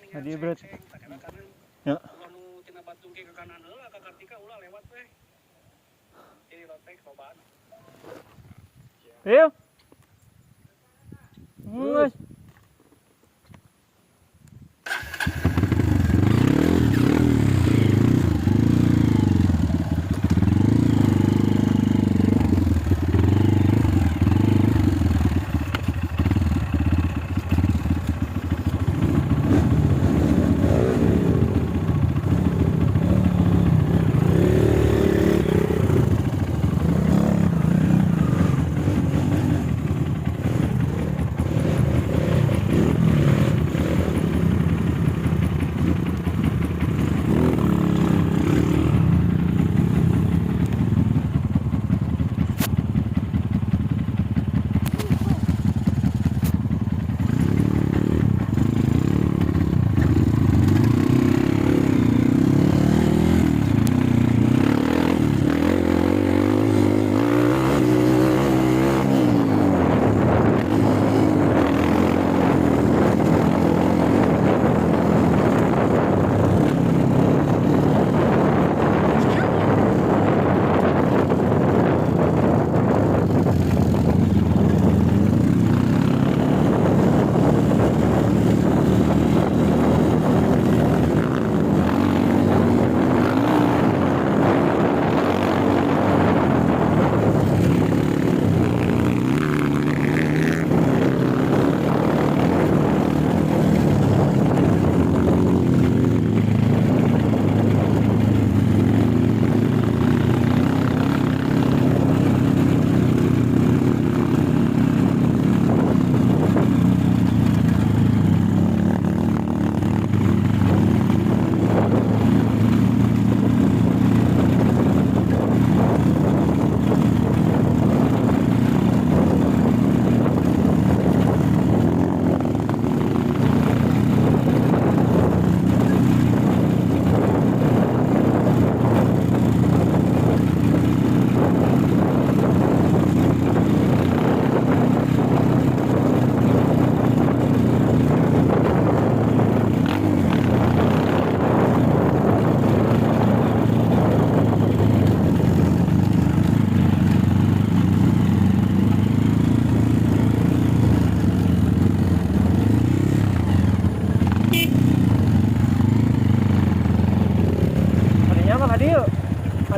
Tadi berat. Ya. Ayo. Guys.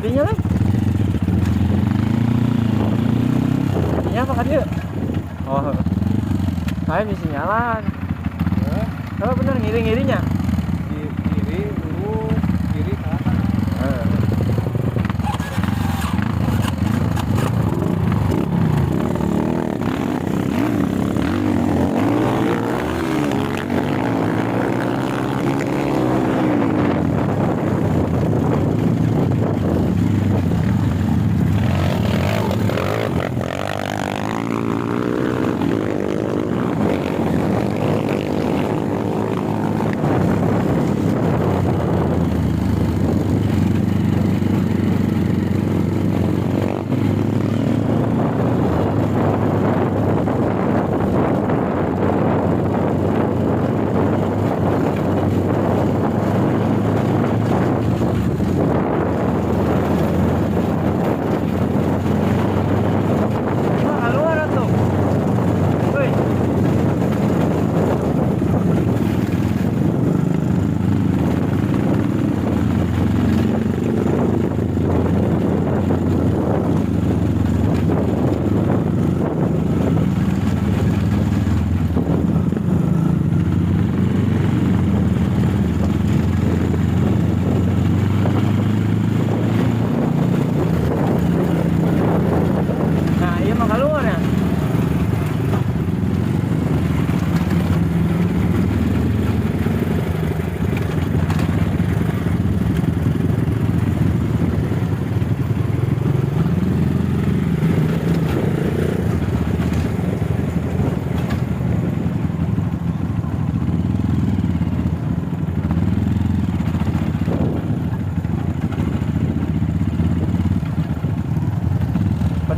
Adinya lah. Adinya apa dia? Oh, saya bisa nyalan. Kalau bener ngiri-ngirinya. Kiri, lurus, kiri, kanan.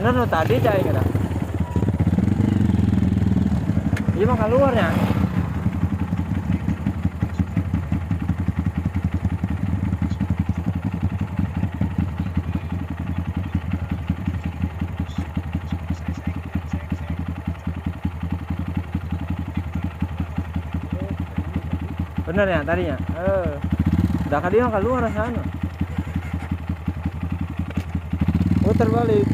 Bener lo tadi cai kata. Iya mah keluarnya. Bener ya tadinya. Udah kali yang keluar sana. Putar balik.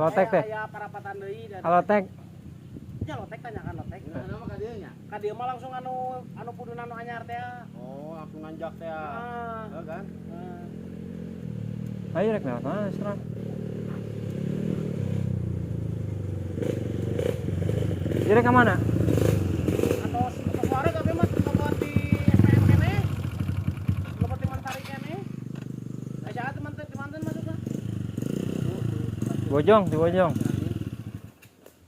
Lotek teh. Aya parapatan deui dan Lotek. nya lotek tanyakan lotek. Nama ka dieu nya? Ka dieu mah langsung anu puduna anu anyar teh. Oh, langsung nanjak teh. Ah. Heeh kan? Ayo rek lewat mana serang. Jadi ke mana? Atau suara tapi mah tempat di SPM kene. Tempat di Mentari kene. Aja teman di manten masuk lah. Bojong, di Bojong.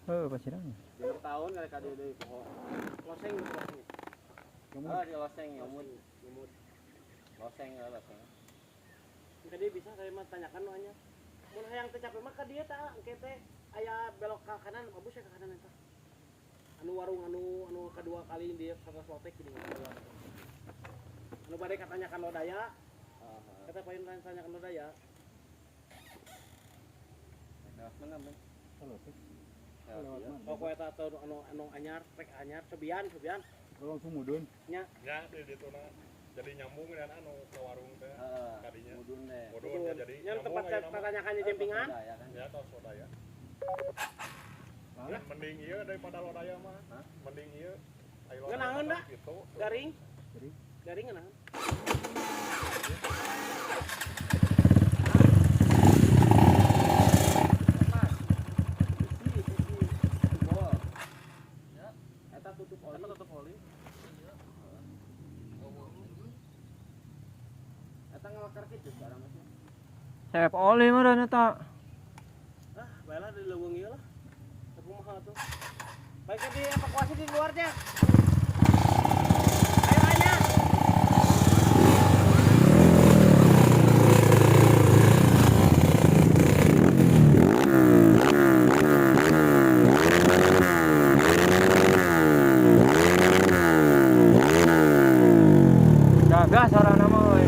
Pasirang. 2 tahun kali ka dieu deui poho. Loseng loseng. Ah, di loseng nyamud. Loseng ya loseng. Jadi bisa saya mah tanyakan nu hanya. Mun hayang teh capek mah ka dieu tah engke teh aya belok ke kanan, abus ya ke kanan eta. Anu warung anu kedua kali dia salah lotek gini. Anu bade katanyakan lodaya. Kata paling tanyakan lodaya. Lewat mana, Ben? Lotek. Oh, kowe eta teu anu anyar, rek anyar, sebian. Langsung mudun. Nya. Ya di ditu na jadi nyambung dengan anu ke warung teh kadinya. Mudun teh. Modun ya jadi Yang tempat nyambung aya nama. tanyakannya jempingan. Ya tos lodaya. Mending ieu daripada lodaya mah. Mending ieu. Aya lodaya Ngenaeun da? gitu. Garing. Garing ngenaeun. Tutup oli. Eta ngawakar kitu barang mah. Sep oli mah dan eta. Ah, baiklah di leuweung ieu lah. Teu kumaha tuh. Baik di evakuasi di luar aja. Ayo Anya. Gagas orang nama we.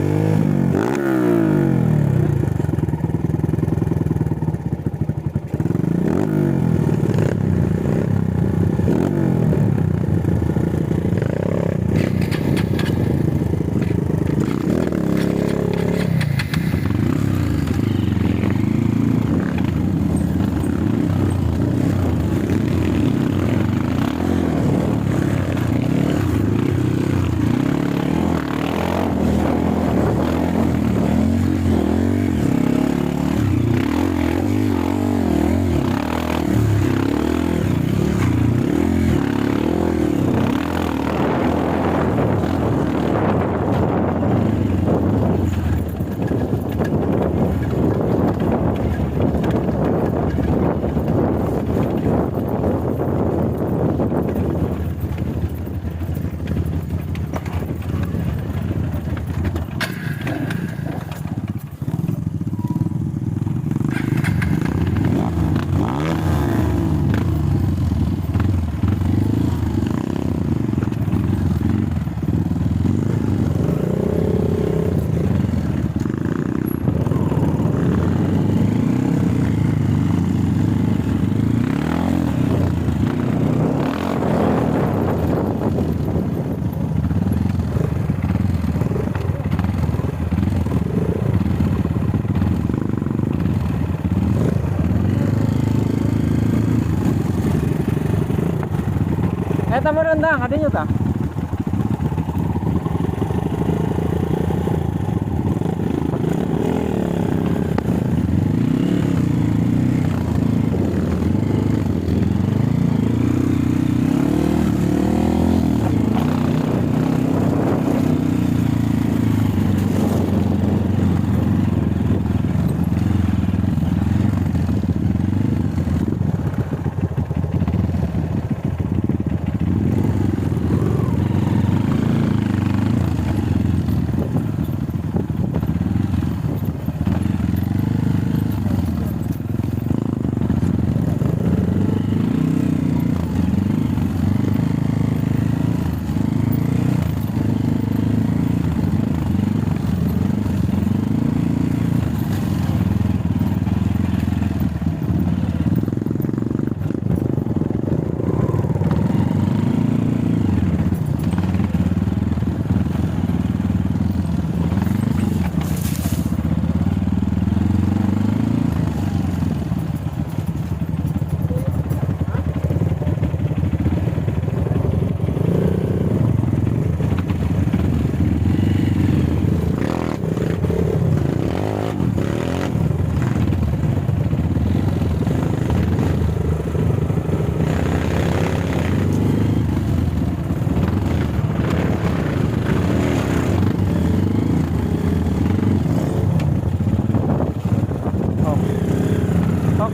Eta mah rendang adanya tah.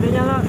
apinya lo.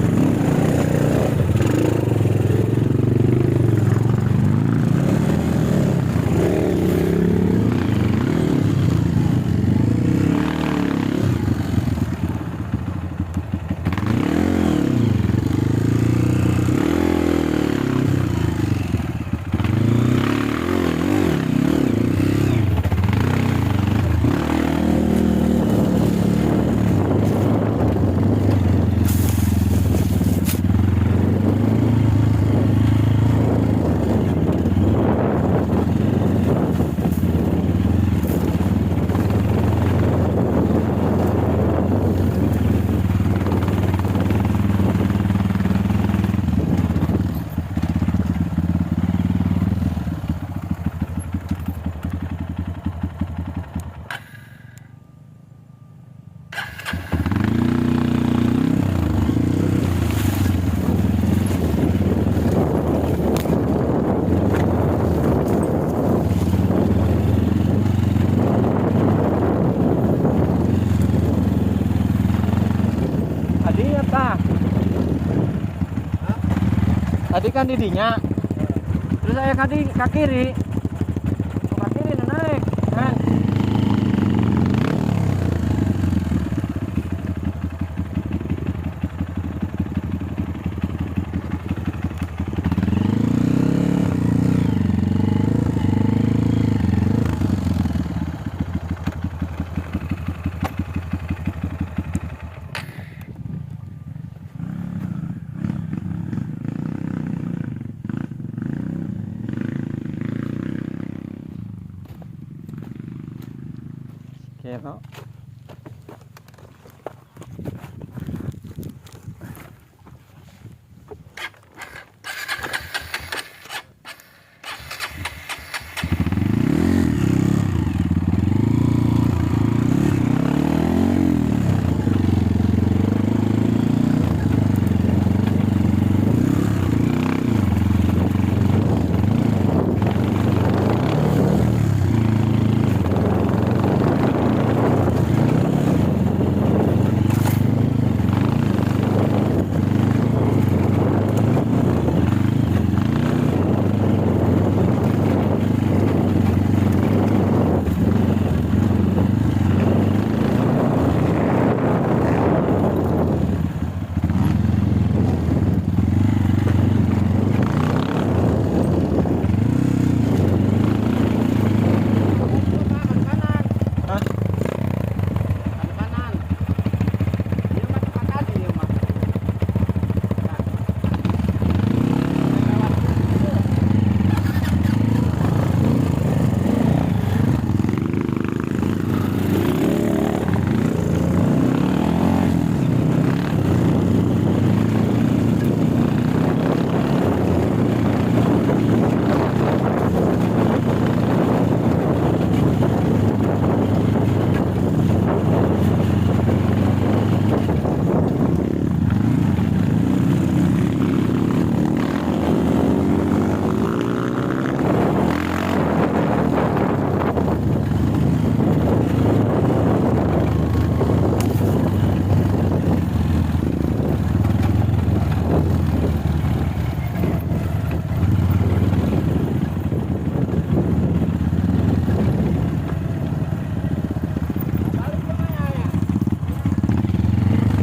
Tadi kan didinya, terus saya ke kiri, ke kiri naik, kan? Kero.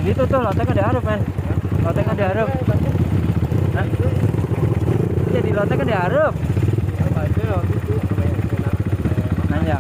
Itu tuh lotengnya diharap men, lotengnya diharap. Jadi lotengnya diharap. Nanya.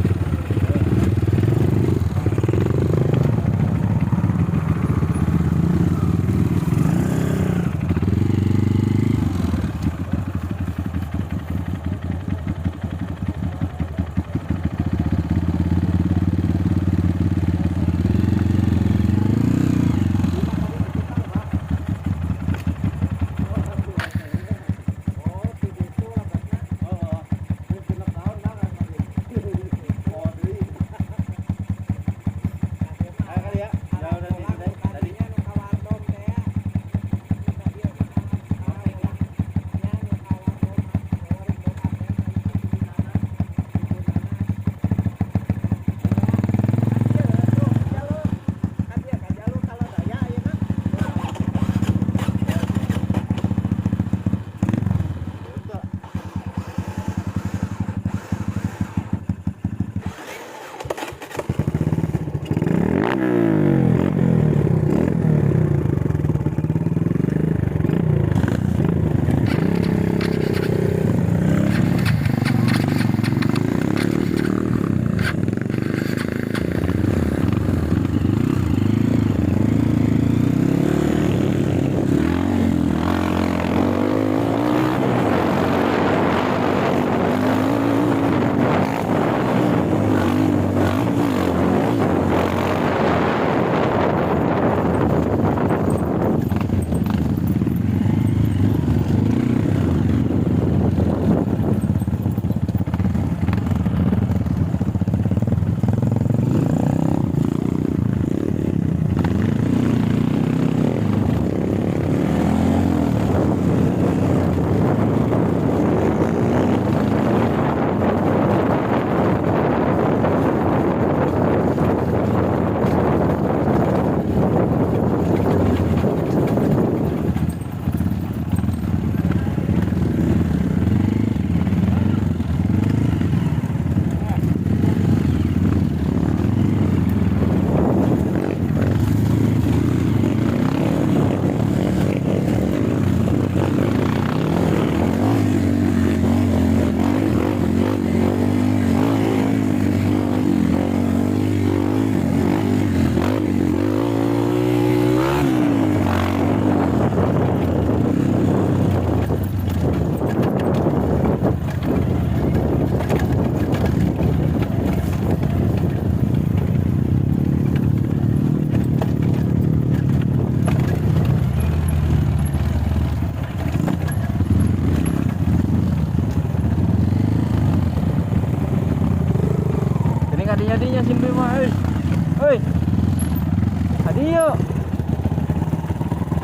Tadi yuk.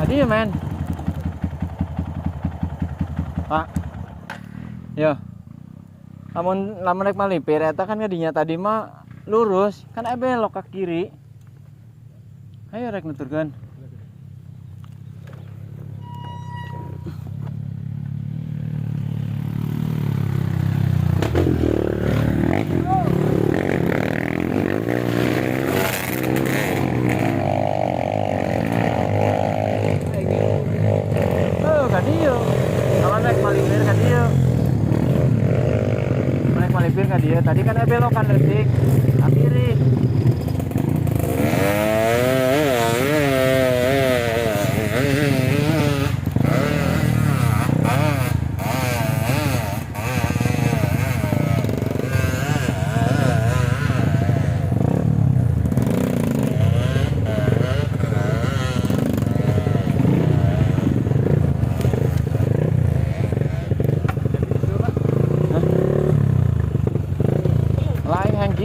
Tadi yuk men. Pak. Yo. Lamun rek malipir eta kan kadinya tadi mah lurus, kan belok ke kiri. Ayo rek nuturkeun. Tadi kan belokan detik kiri.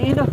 Gitu.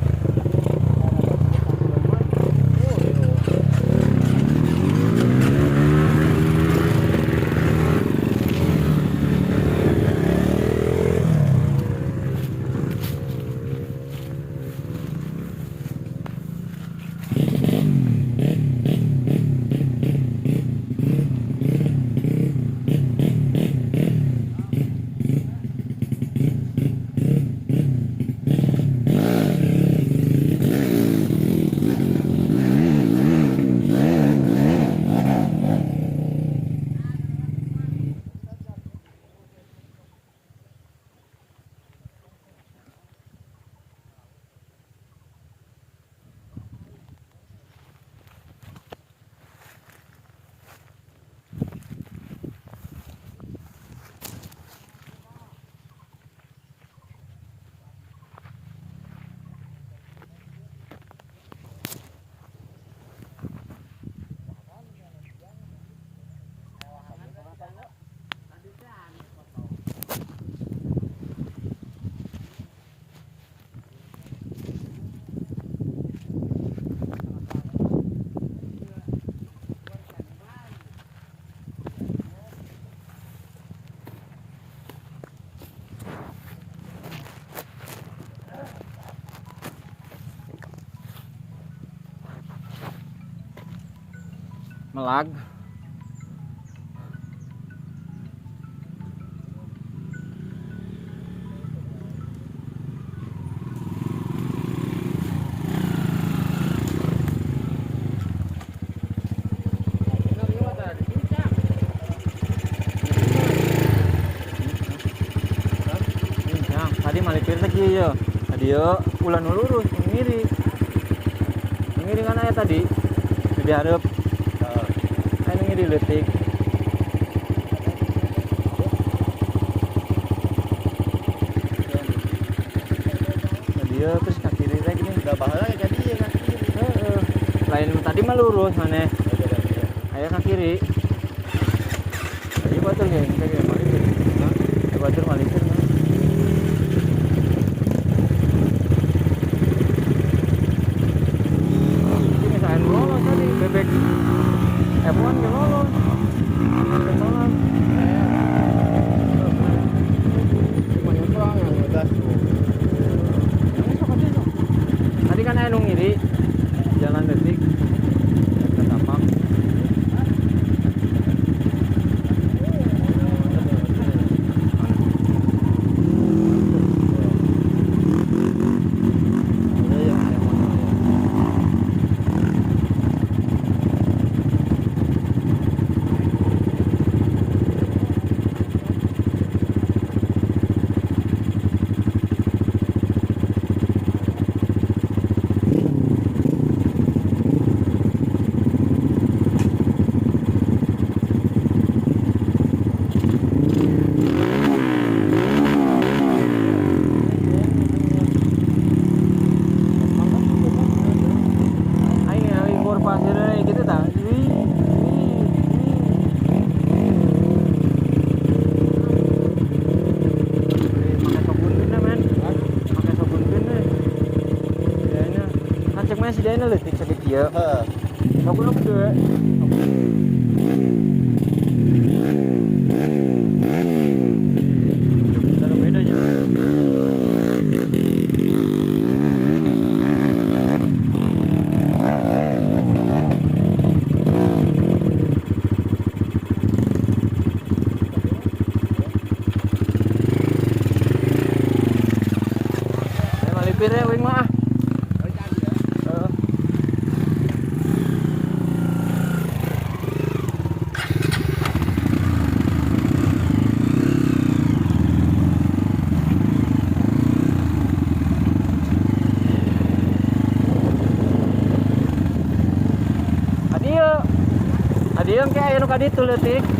Melag. Tadi malipir lagi yo. Tadi yo ulah lurus ngiri. Ngiri kan aya tadi. Di hareup. Anu ngiri leutik. Tadi yo terus ka kiri lagi nih. Udah bahala ya tadi ya kan kiri. Heeh. Lain tadi mah lurus maneh. Aya ka kiri. Tadi batur ge, kayak malipir. Hah? Batur malipir. Bebek F1 ke lolos tadi kan anu ngiri jalan detik ke tapak si Dana leutik sakit kieu. Aku udah gede. Ada bedanya. Malipir ya wing mah. Adieu kayak anu kaditu leutik.